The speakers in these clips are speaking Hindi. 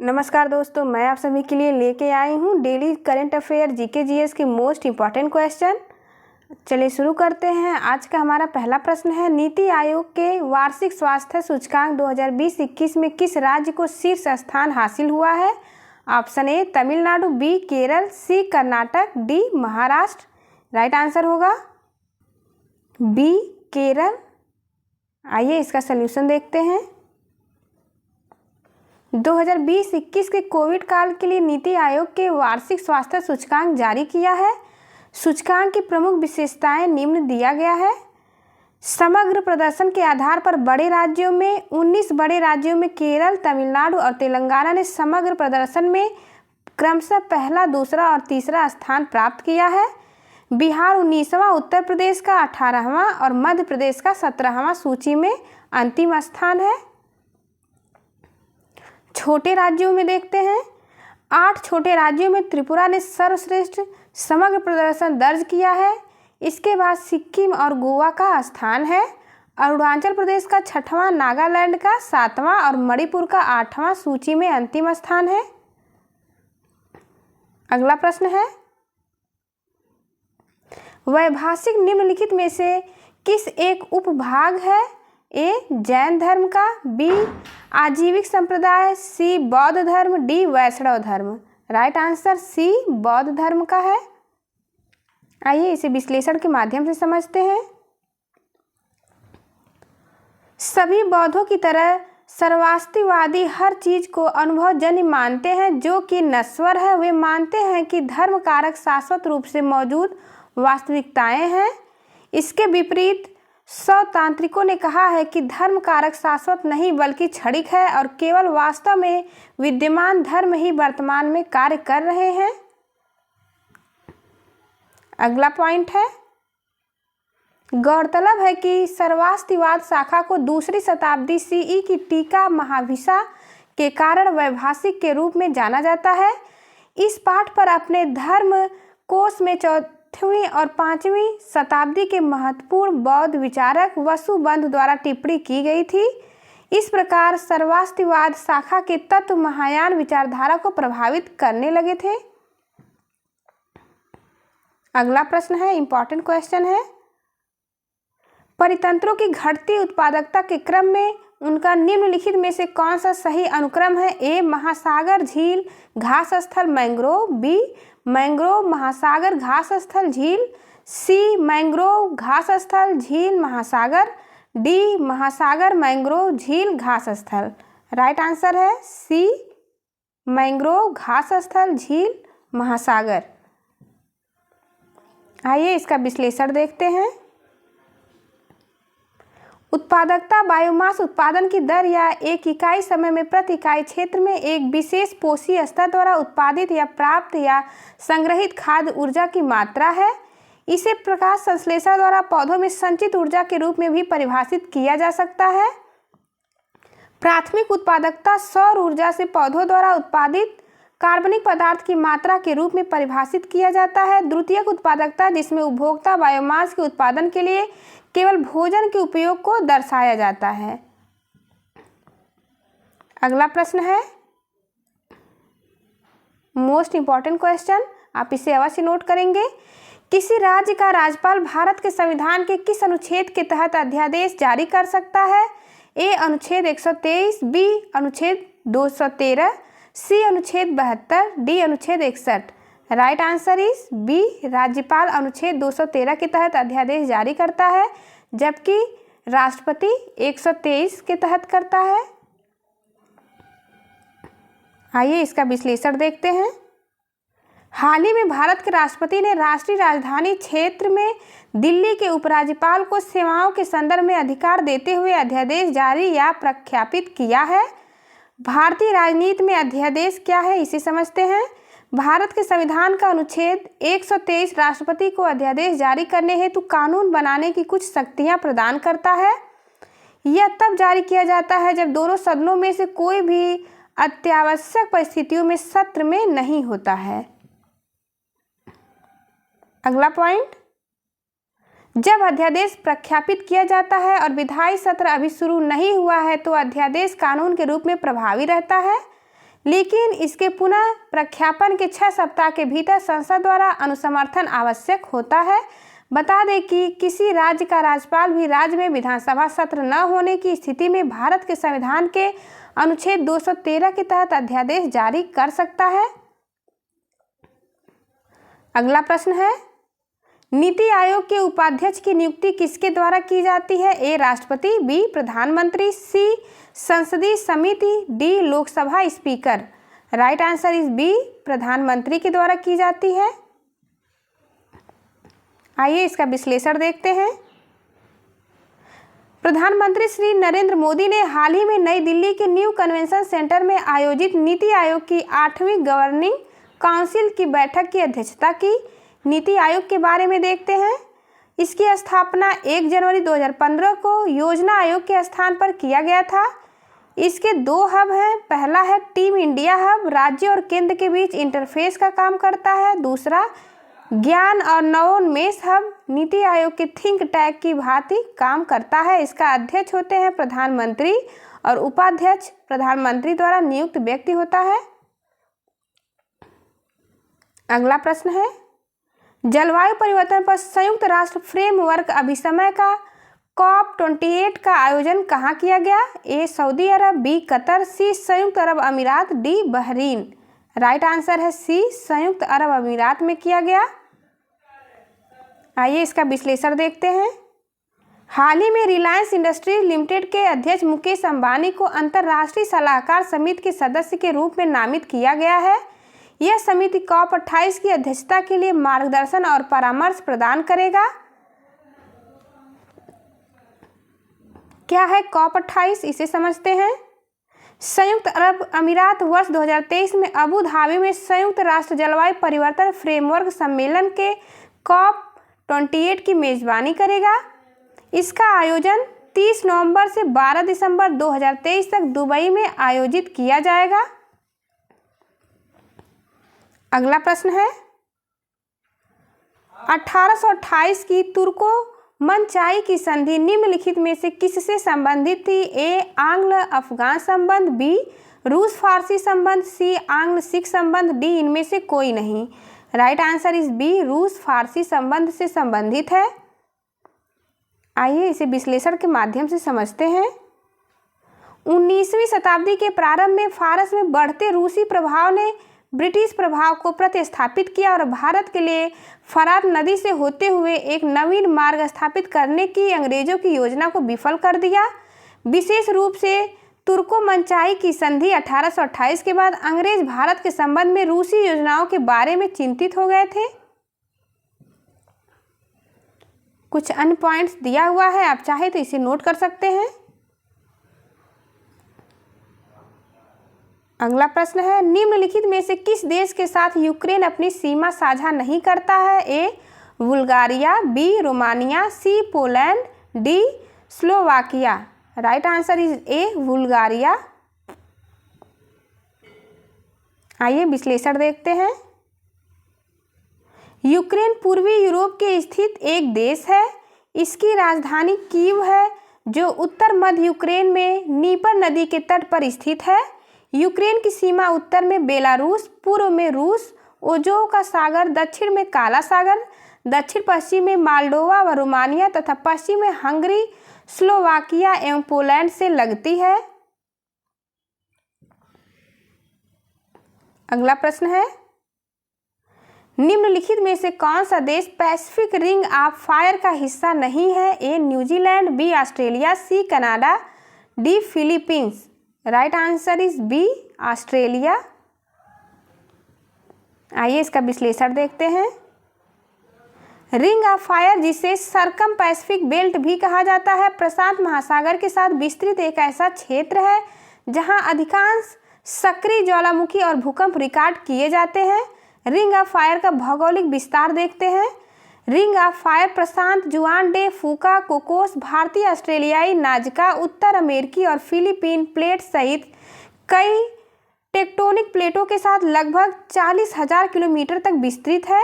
नमस्कार दोस्तों, मैं आप सभी के लिए लेके आई हूँ daily current affair GK GS की मोस्ट इम्पॉर्टेंट क्वेश्चन। चलिए शुरू करते हैं। आज का हमारा पहला प्रश्न है, नीति आयोग के वार्षिक स्वास्थ्य सूचकांक 2020-21 में किस राज्य को शीर्ष स्थान हासिल हुआ है? Option A Tamil Nadu, B Kerala, C Karnataka, D Maharashtra. Right answer होगा बी केरल। आइए इसका सल्यूशन देखते हैं। 2020-21 के कोविड काल के लिए नीति आयोग के वार्षिक स्वास्थ्य सूचकांक जारी किया है। सूचकांक की प्रमुख विशेषताएं निम्न दिया गया है। समग्र प्रदर्शन के आधार पर बड़े राज्यों में 19 बड़े राज्यों में केरल, तमिलनाडु और तेलंगाना ने समग्र प्रदर्शन में क्रमशः पहला, दूसरा और तीसरा स्थान प्राप्त किया है। बिहार 19वां, उत्तर प्रदेश का 18वां और मध्य प्रदेश का 17वां सूची में अंतिम स्थान है। छोटे राज्यों में देखते हैं। 8 छोटे राज्यों में त्रिपुरा ने सर्वश्रेष्ठ समग्र प्रदर्शन दर्ज किया है। इसके बाद सिक्किम और गोवा का स्थान है। अरुणाचल प्रदेश का 6वां, नागालैंड का 7वां और मणिपुर का 8वां सूची में अंतिम स्थान है। अगला प्रश्न है, वैभाषिक निम्नलिखित में से किस एक उपभाग है? ए जैन धर्म का, बी आजीविक संप्रदाय, सी बौद्ध धर्म, डी वैष्णव धर्म। राइट आंसर सी बौद्ध धर्म का है। आइए इसे विश्लेषण के माध्यम से समझते हैं। सभी बौद्धों की तरह सर्वास्तिवादी हर चीज को अनुभवजन्य मानते हैं जो कि नश्वर है। वे मानते हैं कि धर्म कारक शाश्वत रूप से मौजूद वास्तविकताएं हैं। इसके विपरीत स्वतांत्रिकों ने कहा है कि धर्म कारक शाश्वत नहीं बल्कि क्षणिक है और केवल वास्तव में विद्यमान धर्म ही वर्तमान में कार्य कर रहे हैं। अगला पॉइंट है, गौरतलब है कि सर्वास्तिवाद शाखा को दूसरी शताब्दी सीई की टीका महाभिषा के कारण वैभाषिक के रूप में जाना जाता है। इस पाठ पर अपने धर्म कोश में 4वीं और 5वीं शताब्दी के महत्वपूर्ण बौद्ध विचारक वसुबंध द्वारा टिप्पणी की गई थी। इस प्रकार सर्वास्तिवाद शाखा के तत्व महायान विचारधारा को प्रभावित करने लगे थे। अगला प्रश्न है, इंपॉर्टेंट क्वेश्चन है, परितंत्रों की घटती उत्पादकता के क्रम में उनका निम्नलिखित में से कौन सा सही अनुक्रम है? ए महासागर, झील, घास स्थल, मैंग्रोव, बी मैंग्रोव, महासागर, घास स्थल, झील, सी मैंग्रोव, घास स्थल, झील, महासागर, डी महासागर, मैंग्रोव, झील, घास स्थल। राइट आंसर है सी मैंग्रोव, घास स्थल, झील, महासागर। आइए इसका विश्लेषण देखते हैं। उत्पादकता बायोमास उत्पादन की दर या एक इकाई समय में प्रति इकाई क्षेत्र में एक विशेष पोषी स्तर द्वारा उत्पादित या प्राप्त या संग्रहित खाद्य ऊर्जा की मात्रा है। इसे प्रकाश संश्लेषण द्वारा पौधों में संचित ऊर्जा के रूप में भी परिभाषित किया जा सकता है। प्राथमिक उत्पादकता सौर ऊर्जा से पौधों द्वारा उत्पादित कार्बनिक पदार्थ की मात्रा के रूप में परिभाषित किया जाता है। द्वितीयक उत्पादकता, जिसमें उपभोक्ता बायोमास के उत्पादन के लिए केवल भोजन के उपयोग को दर्शाया जाता है। अगला प्रश्न है, मोस्ट इंपॉर्टेंट क्वेश्चन, आप इसे अवश्य नोट करेंगे। किसी राज्य का राज्यपाल भारत के संविधान के किस अनुच्छेद के तहत अध्यादेश जारी कर सकता है? ए अनुच्छेद 123, बी अनुच्छेद 213, सी अनुच्छेद 72, डी अनुच्छेद 61। राइट आंसर इज बी, राज्यपाल अनुच्छेद 213 के तहत अध्यादेश जारी करता है, जबकि राष्ट्रपति 123 के तहत करता है। आइए इसका विश्लेषण देखते हैं। हाल ही में भारत के राष्ट्रपति ने राष्ट्रीय राजधानी क्षेत्र में दिल्ली के उपराज्यपाल को सेवाओं के संदर्भ में अधिकार देते हुए अध्यादेश जारी या प्रख्यापित किया है। भारतीय राजनीति में अध्यादेश क्या है, इसे समझते हैं। भारत के संविधान का अनुच्छेद 123 राष्ट्रपति को अध्यादेश जारी करने हेतु कानून बनाने की कुछ शक्तियां प्रदान करता है। यह तब जारी किया जाता है जब दोनों सदनों में से कोई भी अत्यावश्यक परिस्थितियों में सत्र में नहीं होता है। अगला पॉइंट, जब अध्यादेश प्रख्यापित किया जाता है और विधायी सत्र अभी शुरू नहीं हुआ है तो अध्यादेश कानून के रूप में प्रभावी रहता है। लेकिन इसके पुनः प्रख्यापन के 6 सप्ताह के भीतर संसद द्वारा अनुसमर्थन आवश्यक होता है। बता दें कि किसी राज्य का राज्यपाल भी राज्य में विधानसभा सत्र न होने की स्थिति में भारत के संविधान के अनुच्छेद 213 के तहत अध्यादेश जारी कर सकता है। अगला प्रश्न है, नीति आयोग के उपाध्यक्ष की नियुक्ति किसके द्वारा की जाती है? ए राष्ट्रपति, बी प्रधानमंत्री, सी संसदीय समिति, D Lok Sabha speaker. Right answer is B, प्रधानमंत्री के द्वारा की जाती है। आइए इसका विश्लेषण देखते हैं। प्रधानमंत्री श्री नरेंद्र मोदी ने हाल ही में नई दिल्ली के न्यू कन्वेंशन सेंटर में आयोजित नीति आयोग की 8वीं गवर्निंग काउंसिल की बैठक की अध्यक्षता की। नीति आयोग के बारे में देखते हैं। इसकी स्थापना 1 जनवरी 2015 को योजना आयोग के स्थान पर किया गया था। इसके 2 हब हैं। पहला है टीम इंडिया हब, राज्य और केंद्र के बीच इंटरफेस का काम करता है। दूसरा ज्ञान और नवोन्मेष हब नीति आयोग के थिंक टैंक की भांति काम करता है। इसका अध्यक्ष होते हैं प्रधानमंत्री और उपाध्यक्ष प्रधानमंत्री द्वारा नियुक्त व्यक्ति होता है। अगला प्रश्न है, जलवायु परिवर्तन पर संयुक्त राष्ट्र फ्रेमवर्क अभिसमय का COP28 का आयोजन कहाँ किया गया? ए सऊदी अरब, बी कतर, सी संयुक्त अरब अमीरात, डी बहरीन। राइट आंसर है सी, संयुक्त अरब अमीरात में किया गया। आइए इसका विश्लेषण देखते हैं। हाल ही में रिलायंस इंडस्ट्रीज लिमिटेड के अध्यक्ष मुकेश अंबानी को अंतर्राष्ट्रीय सलाहकार समिति के सदस्य के रूप में नामित किया गया है। यह समिति COP28 की अध्यक्षता के लिए मार्गदर्शन और परामर्श प्रदान करेगा। क्या है COP28? इसे समझते हैं। संयुक्त अरब अमीरात वर्ष 2023 में अबू धाबी में संयुक्त राष्ट्र जलवायु परिवर्तन फ्रेमवर्क सम्मेलन के COP28 की मेजबानी करेगा। इसका आयोजन 30 नवंबर से 12 दिसंबर 2023 तक दुबई में आयोजित किया जाएगा। अगला प्रश्न है, 1828 की तुर्को मनचाई की संधि निम्नलिखित में से किससे संबंधित थी? ए आंग्ल अफगान संबंध, बी रूस फारसी संबंध, सी आंग्ल सिख संबंध, डी इनमें से कोई नहीं। राइट आंसर इज बी, रूस फारसी संबंध से संबंधित है। आइए इसे विश्लेषण के माध्यम से समझते हैं। 19वीं शताब्दी के प्रारंभ में फारस में बढ़ते रूसी प्रभाव ने ब्रिटिश प्रभाव को प्रतिस्थापित किया और भारत के लिए फरात नदी से होते हुए एक नवीन मार्ग स्थापित करने की अंग्रेजों की योजना को विफल कर दिया। विशेष रूप से तुर्को मनचाई की संधि 1828 के बाद अंग्रेज भारत के संबंध में रूसी योजनाओं के बारे में चिंतित हो गए थे। कुछ अन्य पॉइंट्स दिया हुआ है, आप चाहे तो इसे नोट कर सकते हैं। अगला प्रश्न है, निम्नलिखित में से किस देश के साथ यूक्रेन अपनी सीमा साझा नहीं करता है? A Bulgaria, B Romania, C Poland, D Slovakia. Right answer is A Bulgaria. आइए विश्लेषण देखते हैं। यूक्रेन पूर्वी यूरोप के स्थित एक देश है। इसकी राजधानी कीव है जो उत्तर मध्य यूक्रेन में नीपर नदी के तट पर स्थित है। यूक्रेन की सीमा उत्तर में बेलारूस, पूर्व में रूस, ओजोव का सागर, दक्षिण में काला सागर, दक्षिण पश्चिम में मोल्डोवा व रोमानिया तथा पश्चिम में हंगरी, स्लोवाकिया एवं पोलैंड से लगती है। अगला प्रश्न है, निम्नलिखित में से कौन सा देश पैसिफिक रिंग ऑफ फायर का हिस्सा नहीं है? A New Zealand, B Australia, C Canada, D Philippines. Right answer is B Australia. आइए इसका विश्लेषण देखते हैं। रिंग ऑफ फायर, जिसे सरकम पैसिफिक बेल्ट भी कहा जाता है, प्रशांत महासागर के साथ विस्तृत एक ऐसा क्षेत्र है जहां अधिकांश सक्रिय ज्वालामुखी और भूकंप रिकॉर्ड किए जाते हैं। रिंग ऑफ फायर का भौगोलिक विस्तार देखते हैं। रिंग ऑफ फायर प्रशांत, जुआन डे फूका, कोकोस, भारतीय ऑस्ट्रेलियाई नाजका, उत्तर अमेरिकी और फिलीपीन प्लेट सहित कई टेक्टोनिक प्लेटों के साथ लगभग 40,000 किलोमीटर तक विस्तृत है।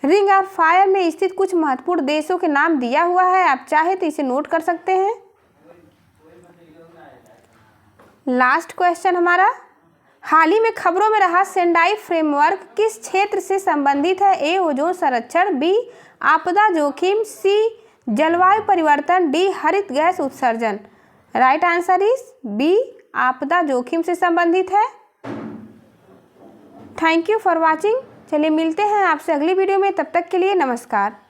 रिंग ऑफ फायर में स्थित कुछ महत्वपूर्ण देशों के नाम दिया हुआ है, आप चाहे तो इसे नोट कर सकते हैं। लास्ट क्वेश्चन हमारा, हाल ही में खबरों में रहा सेंडाई फ्रेमवर्क किस क्षेत्र से संबंधित है? ए ओजोन संरक्षण, बी आपदा जोखिम, सी जलवायु परिवर्तन, डी हरित गैस उत्सर्जन। राइट आंसर इज बी आपदा जोखिम से संबंधित है। Thank you for watching. चलिए मिलते हैं आपसे अगली वीडियो में, तब तक के लिए नमस्कार।